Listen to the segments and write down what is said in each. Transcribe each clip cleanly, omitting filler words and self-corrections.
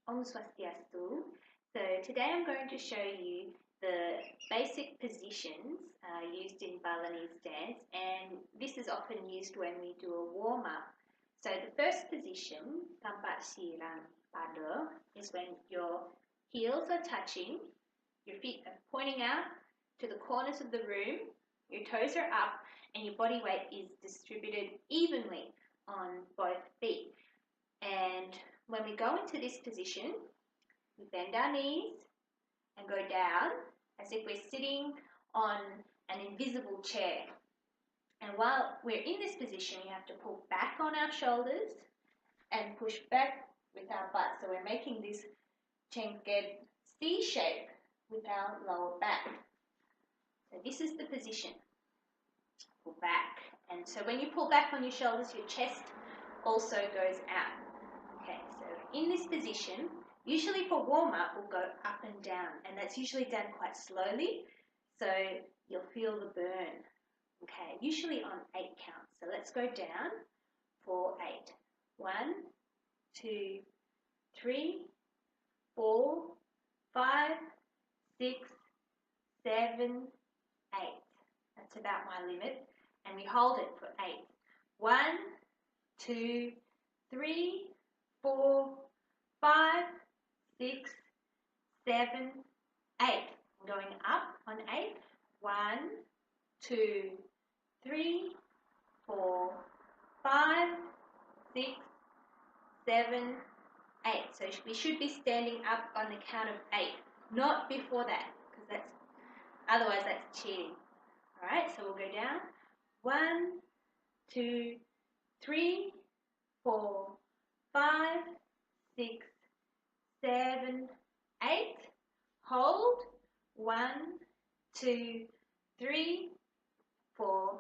Om Swastiastu. So today I'm going to show you the basic positions used in Balinese dance, and this is often used when we do a warm-up. So the first position, tampak sirang pada, is when your heels are touching, your feet are pointing out to the corners of the room, your toes are up, and your body weight is distributed evenly on both feet. And when we go into this position, we bend our knees and go down as if we're sitting on an invisible chair. And while we're in this position, we have to pull back on our shoulders and push back with our butt. So we're making this cengked C shape with our lower back. So this is the position. Pull back. And so when you pull back on your shoulders, your chest also goes out. Okay, so in this position, usually for warm-up, we'll go up and down, and that's usually done quite slowly, so you'll feel the burn. Okay, usually on 8 counts. So let's go down for 8. 1, 2, 3, 4, 5, 6, 7, 8. That's about my limit, and we hold it for 8. 1, 2, 3, 4, 5, 6, 7, 8. I'm going up on 8. 1, 2, 3, 4, 5, 6, 7, 8. So we should be standing up on the count of 8, not before that, because otherwise that's cheating. All right, so we'll go down. 1, 2, 3, 4, 5, 6, 7, 8. Hold. 1, 2, 3, 4,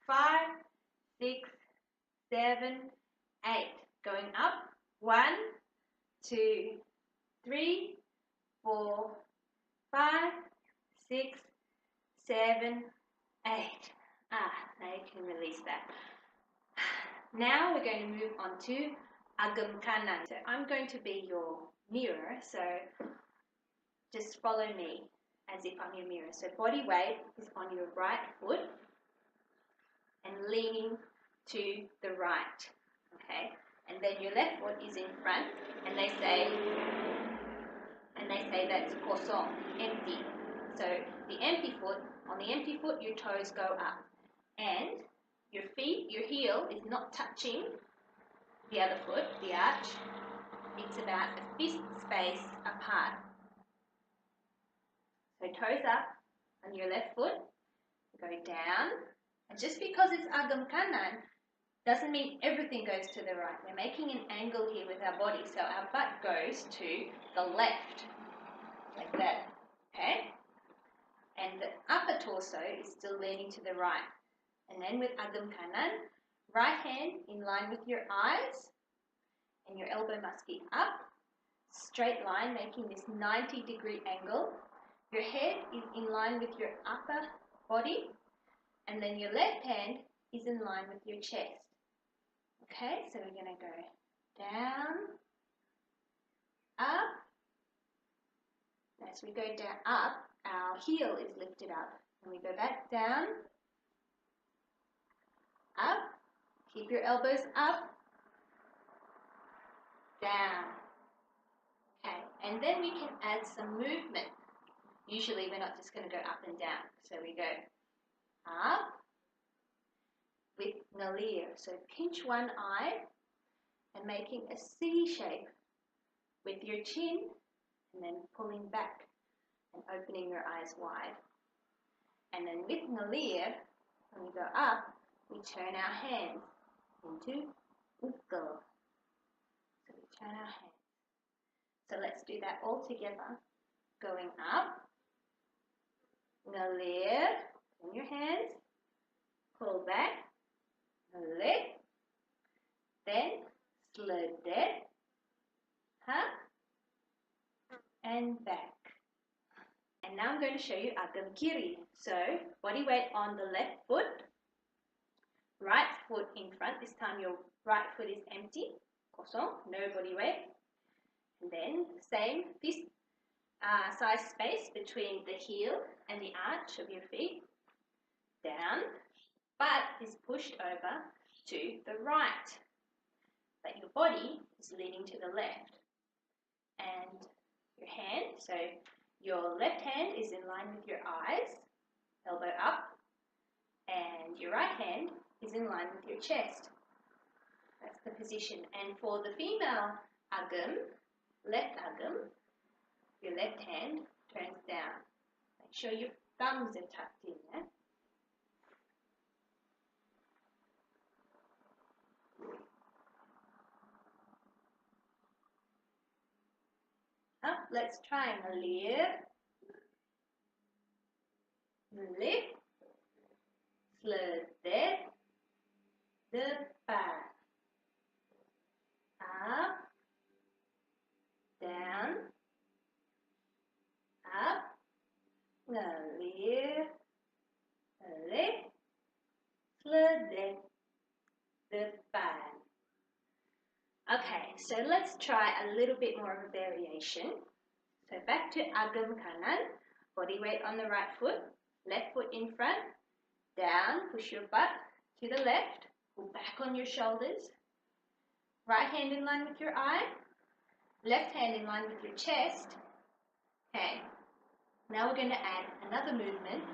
5, 6, 7, 8. Going up. 1, 2, 3, 4, 5, 6, 7, 8. Now you can release that. Now we're going to move on to kanan. So I'm going to be your mirror, so just follow me as if I'm your mirror. So body weight is on your right foot and leaning to the right, okay? And then your left foot is in front, and they say that's kosong, empty. So the empty foot, on the empty foot your toes go up, and your heel is not touching the other foot, the arch. It's about a fist space apart. So toes up on your left foot, go down. And just because it's kanan doesn't mean everything goes to the right. We're making an angle here with our body, so our butt goes to the left, like that, okay? And the upper torso is still leaning to the right. And then with kanan, right hand in line with your eyes, and your elbow must be up, straight line, making this 90-degree angle. Your head is in line with your upper body, and then your left hand is in line with your chest. Okay, so we're going to go down, up. As we go down, up, our heel is lifted up. And we go back down, up. Keep your elbows up, down. Okay, and then we can add some movement. Usually we're not just going to go up and down. So we go up with layar. So pinch one eye and making a C shape with your chin, and then pulling back and opening your eyes wide. And then with layar, when we go up, we turn our hands into untuk. So we turn our hands. So let's do that all together. Going up, layar, turn your hands, pull back, lift, then sledet, up, and back. And now I'm going to show you kiri. So body weight on the left foot, right foot in front. This time your right foot is empty, kosong, no body weight. And then same, this size space between the heel and the arch of your feet, down, butt is pushed over to the right, but your body is leaning to the left. And your hand, so your left hand is in line with your eyes, elbow up, and your right hand is in line with your chest. That's the position. And for the female agam, left agam, your left hand turns down. Make sure your thumbs are tucked in there. Up, let's try melihat, melihat, sedekat, depan, up, down, up, melihat, melihat, sedekat, depan. Okay, so let's try a little bit more of a variation. So back to agam kanan, body weight on the right foot, left foot in front, down, push your butt to the left, pull back on your shoulders, right hand in line with your eye, left hand in line with your chest. Okay, now we're going to add another movement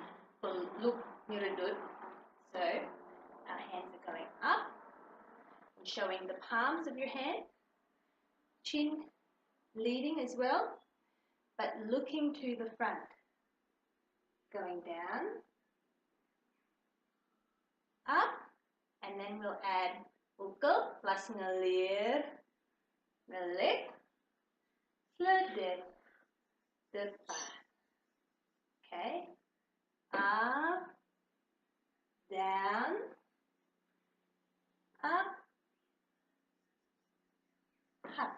for look miradut. So our hands are going up, showing the palms of your hand, chin leading as well, but looking to the front, going down, up, and then we'll add ukul plus ngelir, ngelik, sedekat, depan. Okay, up, down, up, up.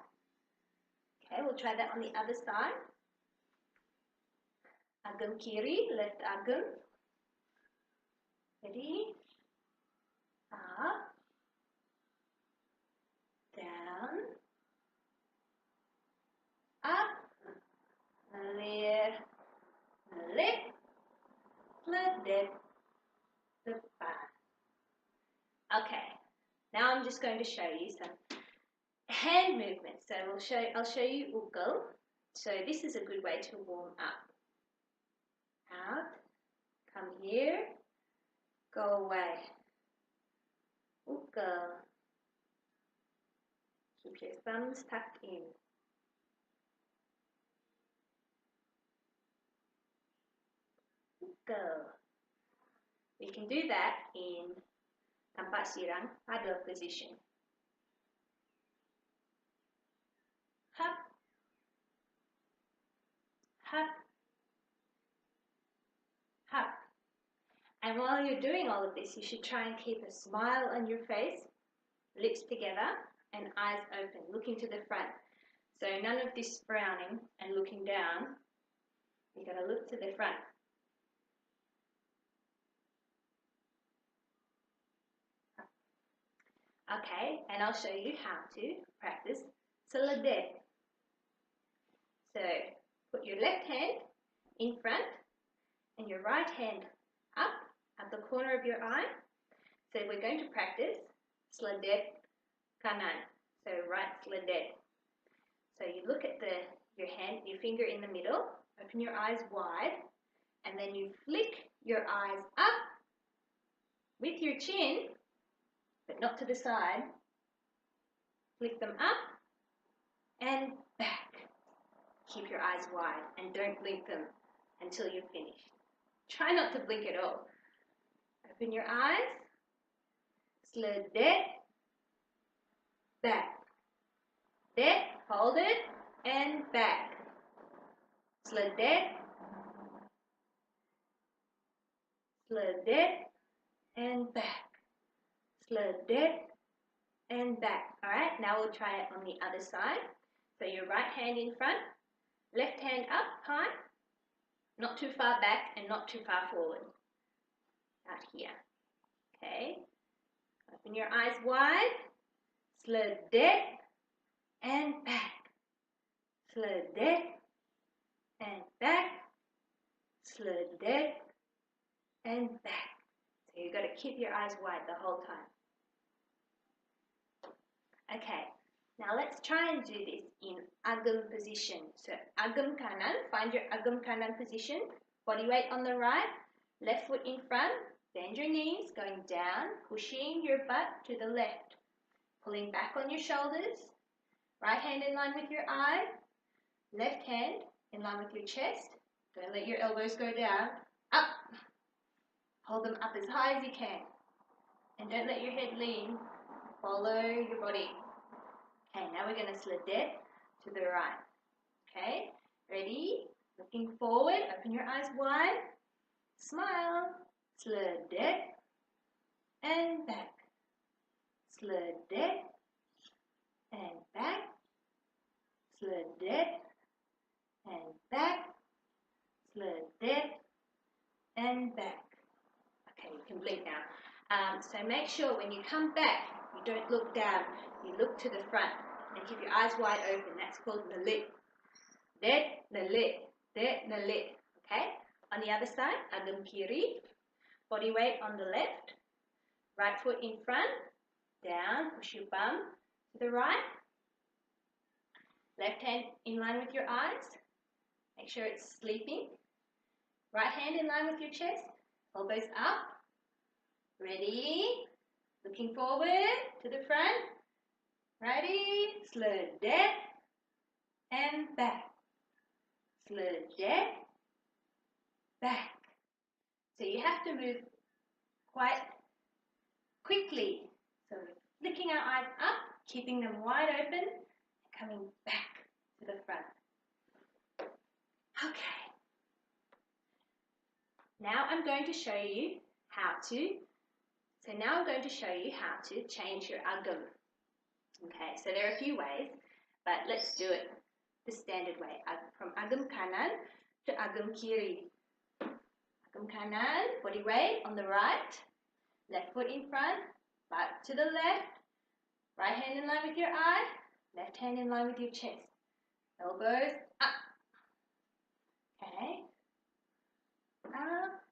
Okay, we'll try that on the other side. Agam kiri, left agam. Ready? Up, down, up, melihat, melihat, sedekat, depan. Okay, now I'm just going to show you some hand movements. So I'll show you ukul. So this is a good way to warm up. Out, come here, go away. Ukul. Keep your thumbs tucked in. Ukul. We can do that in tampak sirang paddle position. Hop, hop, hop. And while you're doing all of this, you should try and keep a smile on your face, lips together, and eyes open, looking to the front. So none of this frowning and looking down. You're going to look to the front. Okay, and I'll show you how to practice sedekat. So put your left hand in front and your right hand up at the corner of your eye. So we're going to practice sedekat kanan. So right sedekat. So you look at your hand, your finger in the middle, open your eyes wide, and then you flick your eyes up with your chin, but not to the side. Flick them up and back. Keep your eyes wide and don't blink them until you're finished. Try not to blink at all. Open your eyes, sedekat, back. Sedekat, hold it, and back. Sedekat, sedekat, and back. Sedekat, and back. Alright, now we'll try it on the other side. So your right hand in front, left hand up high, not too far back and not too far forward. Out here. Okay. Open your eyes wide, sedekat, and back. Seledek, and back, seledek, and back. So you've got to keep your eyes wide the whole time. Okay, now let's try and do this in agam position. So agam kanan, find your agam kanan position. Body weight on the right, left foot in front, bend your knees, going down, pushing your butt to the left. Pulling back on your shoulders, right hand in line with your eye, left hand in line with your chest. Don't let your elbows go down. Up. Hold them up as high as you can. And don't let your head lean. Follow your body. Okay, now we're going to seledek to the right. Okay, ready? Looking forward, open your eyes wide. Smile. Seledek and back. Seledek and back. Seledek and back. Seledek and back. Okay, you can blink now. So make sure when you come back, you don't look down. You look to the front and keep your eyes wide open. That's called melihat. Melihat. Okay? On the other side, agam kiri. Body weight on the left. Right foot in front. Down. Push your bum to the right. Left hand in line with your eyes. Make sure it's sleeping. Right hand in line with your chest. Elbows up. Ready? Looking forward to the front. Ready? Seledek and back. Seledek, back. So you have to move quite quickly. So we're flicking our eyes up, keeping them wide open, and coming back to the front. Okay. Now I'm going to show you how to change your agam. Okay, so there are a few ways, but let's do it the standard way. From agam kanan to agam kiri. Agam kanan, body weight on the right, left foot in front, butt to the left, right hand in line with your eye, left hand in line with your chest. Elbows up. Okay. Up,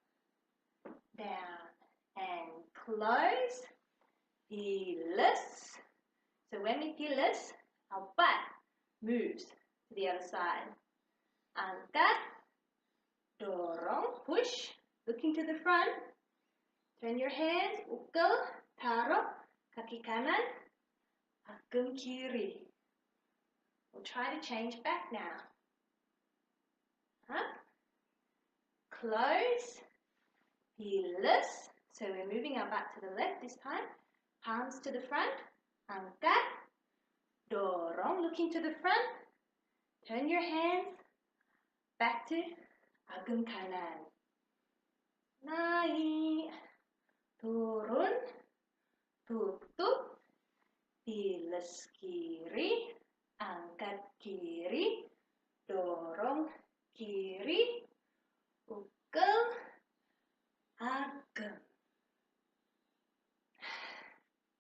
down, and close. Pilas. So when we pilas, our butt moves to the other side. Angkat, dorong, push, looking to the front. Turn your hands, ukul, taruh, kaki kanan, agam kiri. We'll try to change back now. Up, close, pilas. So we're moving our butt to the left this time. Palms to the front. Angkat, dorong, looking to the front. Turn your hands back to agam kanan. Naik, turun, tutup, pilas kiri, angkat